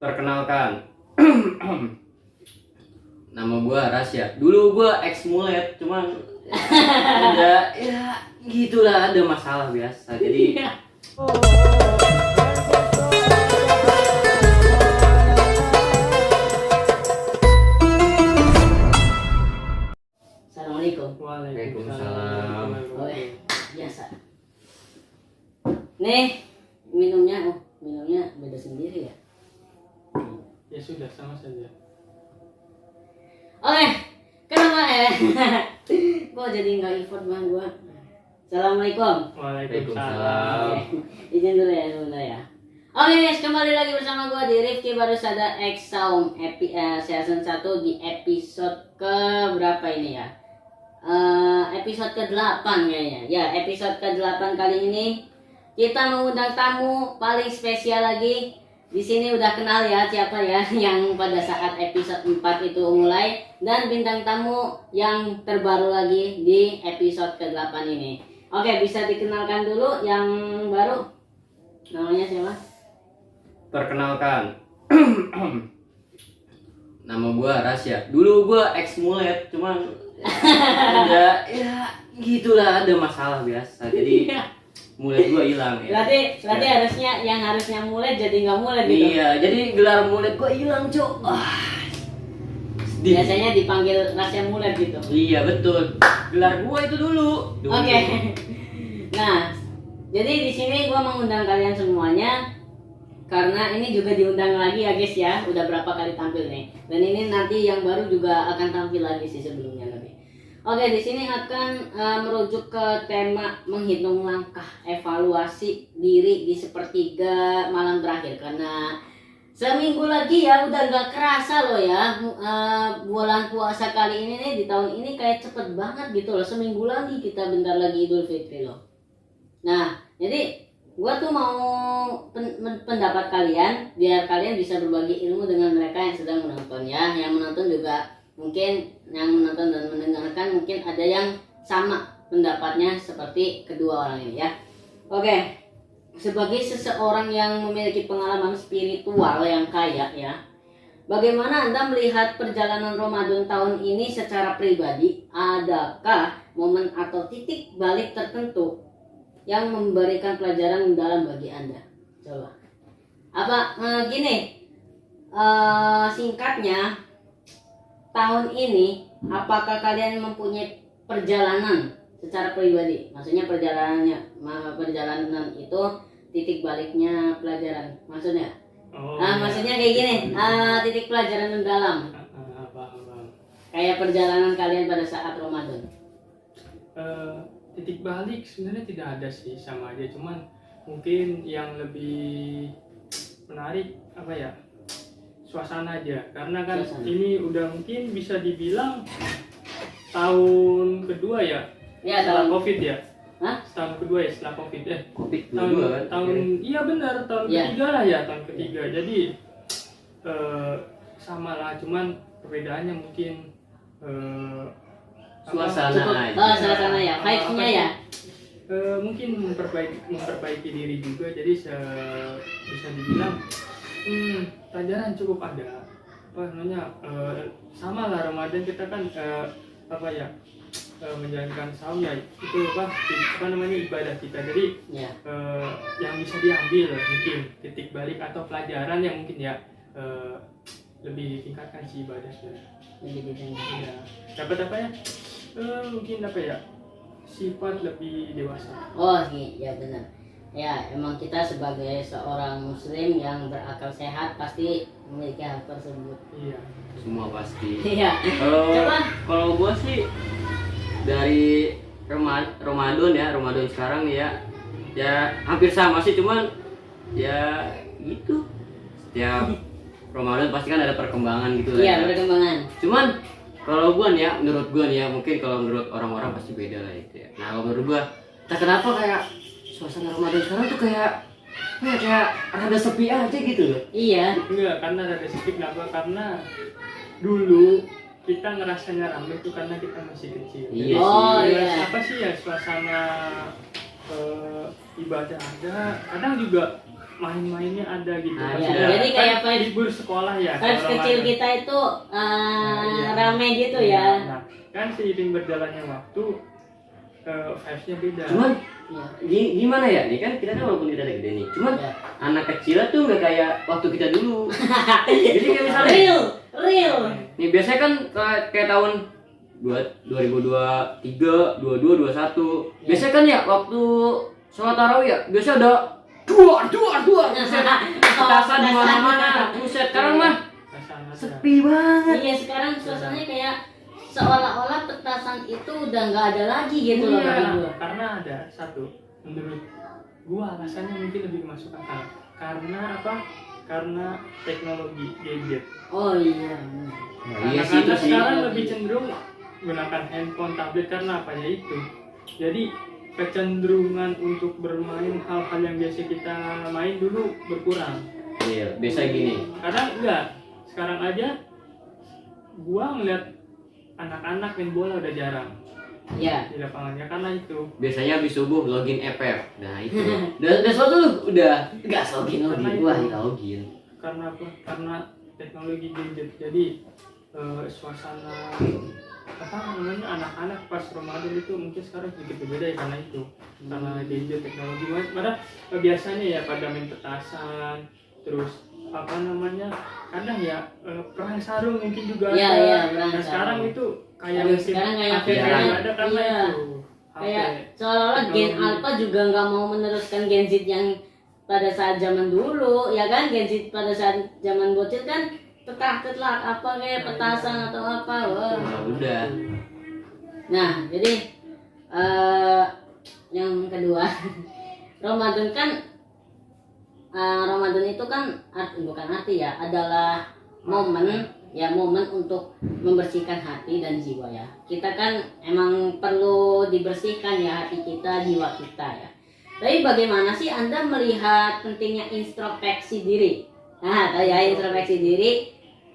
Perkenalkan, nama gua Rasya. Dulu gua ex mulet, cuman udah ya gitulah, ada masalah biasa. Jadi Assalamualaikum. Waalaikumsalam. Boleh, biasa. Nih, minumnya beda sendiri ya. Ya sudah, sama saja. Oke, kenapa ya? Kok jadi nggak effort bang gua? Assalamualaikum. Waalaikumsalam. Oke, izin dulu ya. Oke guys, kembali lagi bersama gua di Rifki Barusada X Saum season 1 di episode ke berapa ini ya? Episode ke-8 kayaknya. Ya, episode ke-8 kali ini kita mengundang tamu paling spesial lagi. Di sini udah kenal ya siapa ya yang pada saat episode 4 itu mulai, dan bintang tamu yang terbaru lagi di episode ke-8 ini. Oke, bisa dikenalkan dulu yang baru. Namanya siapa? Perkenalkan, nama gua Rasya. Dulu gua ex mulet, cuman udah ya gitulah, ada masalah biasa. Jadi mulet gua hilang ya. Berarti harusnya mulai jadi nggak mulai gitu. Iya, jadi gelar mulet gua hilang, Cok. Sedih. Biasanya dipanggil Rasya Mulet gitu. Iya, betul. Gelar gua itu dulu. Oke. Nah, jadi di sini gua mengundang kalian semuanya karena ini juga diundang lagi ya guys ya. Udah berapa kali tampil nih. Dan ini nanti yang baru juga akan tampil lagi sih sebelumnya nanti. Oke, di sini akan merujuk ke tema menghitung langkah evaluasi diri di sepertiga malam terakhir, karena seminggu lagi ya udah gak kerasa loh ya. Bulan puasa kali ini nih di tahun ini kayak cepet banget gitu loh. Seminggu lagi kita bentar lagi Idul Fitri loh. Nah, jadi gua tuh mau pendapat kalian biar kalian bisa berbagi ilmu dengan mereka yang sedang menonton ya. Yang menonton juga mungkin, yang menonton dan mendengarkan mungkin ada yang sama pendapatnya seperti kedua orang ini ya. Oke, sebagai seseorang yang memiliki pengalaman spiritual yang kaya ya, bagaimana Anda melihat perjalanan Ramadan tahun ini secara pribadi? Adakah momen atau titik balik tertentu yang memberikan pelajaran mendalam bagi Anda? Coba. Singkatnya, tahun ini apakah kalian mempunyai perjalanan secara pribadi? Maksudnya perjalanan itu titik baliknya pelajaran. Maksudnya? Maksudnya kayak gini, titik pelajaran mendalam. Kayak perjalanan kalian pada saat Ramadan. Titik balik sebenarnya tidak ada sih, sama aja. Cuman mungkin yang lebih menarik suasana aja, karena kan ini udah mungkin bisa dibilang tahun kedua ya setelah COVID ya. Tahun kedua ya setelah COVID ya. Iya benar, tahun ketiga lah ya, tahun ketiga. Jadi sama lah, cuman perbedaannya mungkin Suasana ya, vibes-nya ya. Mungkin memperbaiki diri juga, jadi bisa dibilang pelajaran cukup ada. Sama lah, Ramadan kita kan menjalankan saum ya, itu ibadah kita. Jadi yang bisa diambil mungkin titik balik atau pelajaran yang mungkin ya lebih ditingkatkan si ibadahnya. Ya, dapat mungkin sifat lebih dewasa. Oh iya benar. Ya, emang kita sebagai seorang muslim yang berakal sehat pasti memiliki hal tersebut. Iya. Semua pasti. Iya. Kalau gua sih dari Ramadan sekarang nih ya hampir sama sih, cuman ya gitu. Setiap Ramadan pasti kan ada perkembangan gitu lah. Iya, ya. perkembangan. Cuman kalau gua nih ya, menurut gua nih ya, mungkin kalau menurut orang-orang pasti beda lah itu ya. Nah, kalau menurut gua, tak kenapa kayak suasana Ramadan sekarang tuh kayak rada sepi aja gitu loh. Iya. Enggak, karena rada sepi kenapa? Karena dulu kita ngerasanya ramai tuh karena kita masih kecil. Iya iya. Apa sih ya, suasana ibadah ada, kadang juga main-mainnya ada gitu. Nah, Maksudnya ya, jadi kayak kan libur sekolah ya. vibes kalau kecil Ramadan. kita itu Iya. rame gitu Iya, ya. Nah, kan seiring berjalannya waktu vibes-nya beda. Cuman Ya. gimana ya nih kan kita kan walaupun kita udah gede nih, cuman Ya. anak kecil tuh nggak kayak waktu kita dulu. Jadi kayak misalnya Real. nih biasanya kan kayak tahun 2023, 22, 21. Ya. Biasanya kan ya waktu sholat tarawih ya, biasa ada duar. Buset. Petasan di mana-mana. Buset, sekarang mah Rasanya ada. sepi banget. Iya, sekarang suasananya kayak seolah-olah petasan itu udah nggak ada lagi gitu loh Iya. bagi gua. Karena ada satu, menurut gua rasanya mungkin lebih masuk akal. Karena apa? Karena teknologi gadget. Oh iya. Nah, iya sih itu Anak-anak sih. sekarang lebih cenderung gunakan handphone, tablet karena apa ya itu. Jadi kecenderungan untuk bermain hal-hal yang biasa kita main dulu berkurang. Iya, biasa gini. Karena enggak, sekarang aja gua ngeliat anak-anak main bola udah jarang Iya. di lapangannya karena itu. Biasanya habis subuh login FF. Nah, itu. Dan suatu lu udah gas login. Wah, login. Karena apa? Karena teknologi gadget. Jadi suasana apa namanya anak-anak pas Ramadan itu mungkin sekarang sedikit berbeda ya karena itu. Karena gadget teknologi padahal biasanya ya pada main petasan, terus apa namanya kadang ya perang sarung mungkin juga Iya, ada. iya, perang Nah sekarang sarung. itu kayak Aduh, mungkin sekarang kayak HP jarang. nggak ada karena Iya. itu Kayak HP. seolah-olah Gen Teknologi. Alpha juga nggak mau meneruskan Gen Z yang pada saat zaman dulu, ya kan? Gen Z pada saat zaman bocil kan tetlak apa kayak petasan atau apa. Wah. Nah, udah. Nah, jadi yang kedua, Ramadan kan Ramadan itu kan bukan arti ya, adalah momen untuk membersihkan hati dan jiwa ya. Kita kan emang perlu dibersihkan ya hati kita, jiwa kita ya. Tapi bagaimana sih Anda melihat pentingnya introspeksi diri? Nah, tahu ya introspeksi diri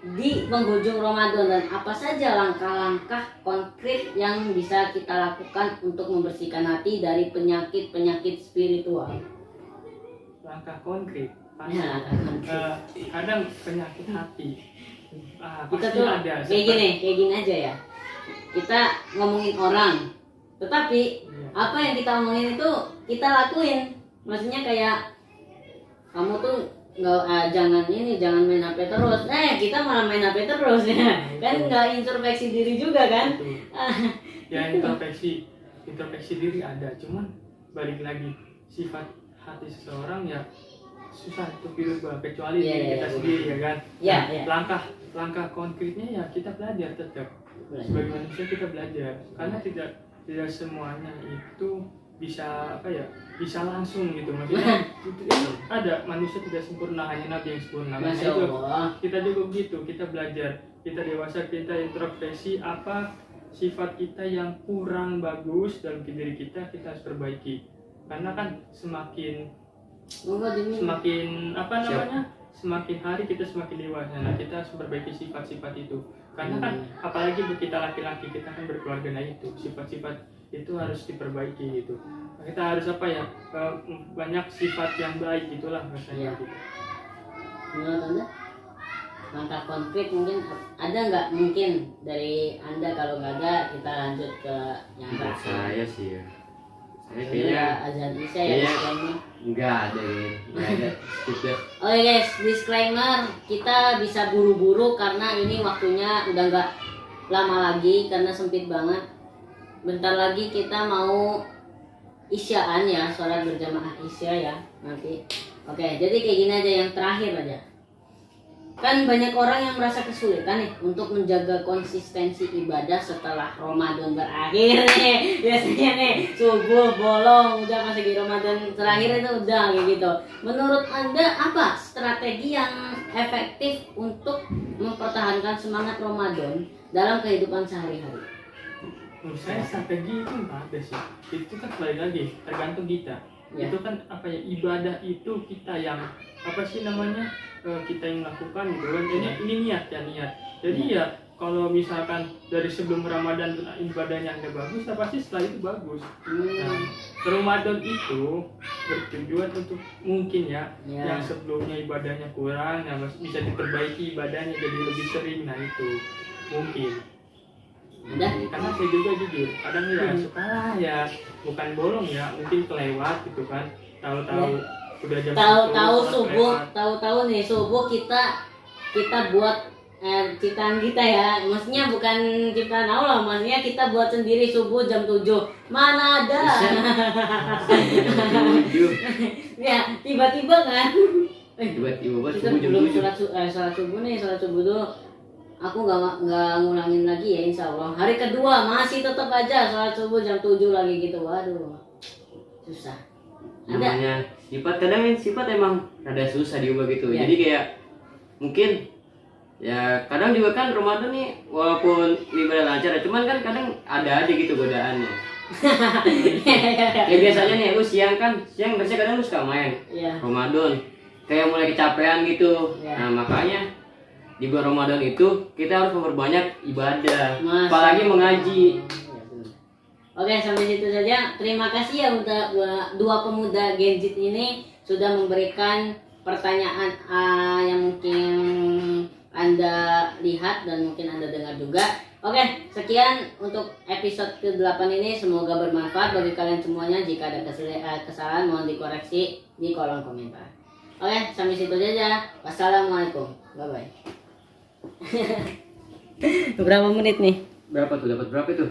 di penghujung Ramadan dan apa saja langkah-langkah konkret yang bisa kita lakukan untuk membersihkan hati dari penyakit-penyakit spiritual. Langkah konkret pasti. Ya, langkah konkret. Kadang penyakit hati Kita pasti tuh ada kayak gini aja ya. Kita ngomongin orang, tetapi Iya. apa yang kita omongin itu kita lakuin. Maksudnya kayak kamu tuh jangan main HP terus. Kita malah main HP terus ya. Kan nggak introspeksi diri juga kan? Itu. Ya introspeksi diri ada, cuman balik lagi sifat hati seseorang ya susah untuk dirubah kecuali Iya, diri iya, kita iya. sendiri ya kan. Iya, Nah, iya. langkah konkretnya ya kita belajar tetap sebagai manusia kita belajar karena tidak semuanya itu bisa bisa langsung gitu maksudnya itu ada manusia tidak sempurna hanya nabi yang sempurna. Nah, Masya itu Allah. kita juga begitu, kita belajar, kita dewasa, kita introspeksi apa sifat kita yang kurang bagus dalam diri kita harus perbaiki karena kan semakin apa namanya semakin hari kita semakin dewasa, nah kita harus memperbaiki sifat-sifat itu karena kan apalagi kita laki-laki kita kan berkeluarga, nah itu sifat-sifat itu harus diperbaiki gitu. Kita harus banyak sifat yang baik gitulah rasanya. Iya. Menurut Anda langkah konkret mungkin ada nggak mungkin dari Anda? Kalau nggak ada kita lanjut ke yang Menurut terakhir. saya sih ya. Saya Ini kayaknya azan Isya ya kayaknya disclaimer. enggak ada ya. Enggak ada. Skip deh. Oke guys, disclaimer kita bisa buru-buru karena ini waktunya udah nggak lama lagi karena sempit banget. Bentar lagi kita mau isyaan ya, sholat berjamaah isya ya nanti. Oke, jadi kayak gini aja yang terakhir aja. Kan banyak orang yang merasa kesulitan nih untuk menjaga konsistensi ibadah setelah Ramadan berakhir nih. Biasanya nih subuh bolong udah pas lagi Ramadan terakhir itu udah kayak gitu. Menurut Anda apa strategi yang efektif untuk mempertahankan semangat Ramadan dalam kehidupan sehari-hari? Menurut saya strategi itu nggak ada sih, itu kan balik lagi tergantung kita. Ya. Itu kan ibadah itu kita yang kita yang lakukan gitu kan. Ini niat. Jadi ya kalau misalkan dari sebelum Ramadan ibadahnya Anda bagus, ya pasti setelah itu bagus. Nah, Ramadan itu bertujuan untuk mungkin ya, Ya. yang sebelumnya ibadahnya kurang, nah bisa diperbaiki ibadahnya jadi lebih sering. Nah itu mungkin. Udah. Karena saya juga jujur, kadang ya suka lah ya, bukan bolong ya, mungkin kelewat gitu kan. Tahu-tahu udah jam 10, Tahu-tahu sholat subuh, lewat. tahu-tahu nih subuh kita buat ciptaan kita ya. Maksudnya bukan ciptaan Allah, maksudnya kita buat sendiri subuh jam 7. Mana ada? Tujuh. Ya, tiba-tiba kan. Tiba-tiba buat Kita subuh jam belum 7. sholat subuh nih, sholat subuh dulu. Aku nggak ngulangin lagi ya, insya Allah. Hari kedua masih tetap aja sholat subuh jam 7 lagi gitu. Waduh, susah. Ada. Namanya sifat, kadang sifat emang rada susah diubah gitu. Ya. Jadi kayak mungkin ya kadang juga kan Ramadan nih walaupun ibadah lancar ya, cuman kan kadang ada aja gitu godaannya. Ya biasanya nih lu siang biasanya kadang lu suka main Iya. Ramadan kayak mulai kecapean gitu. Ya. Nah makanya di bulan Ramadan itu kita harus memperbanyak ibadah, Mas. apalagi mengaji. Oke, sampai situ saja. Terima kasih ya untuk dua pemuda Gen Z ini sudah memberikan pertanyaan yang mungkin Anda lihat dan mungkin Anda dengar juga. Oke, sekian untuk episode ke-8 ini. Semoga bermanfaat bagi kalian semuanya. Jika ada kesalahan mohon dikoreksi di kolom komentar. Oke, sampai situ saja. Wassalamualaikum. Bye-bye. Berapa menit nih? Berapa tuh? Dapat berapa itu?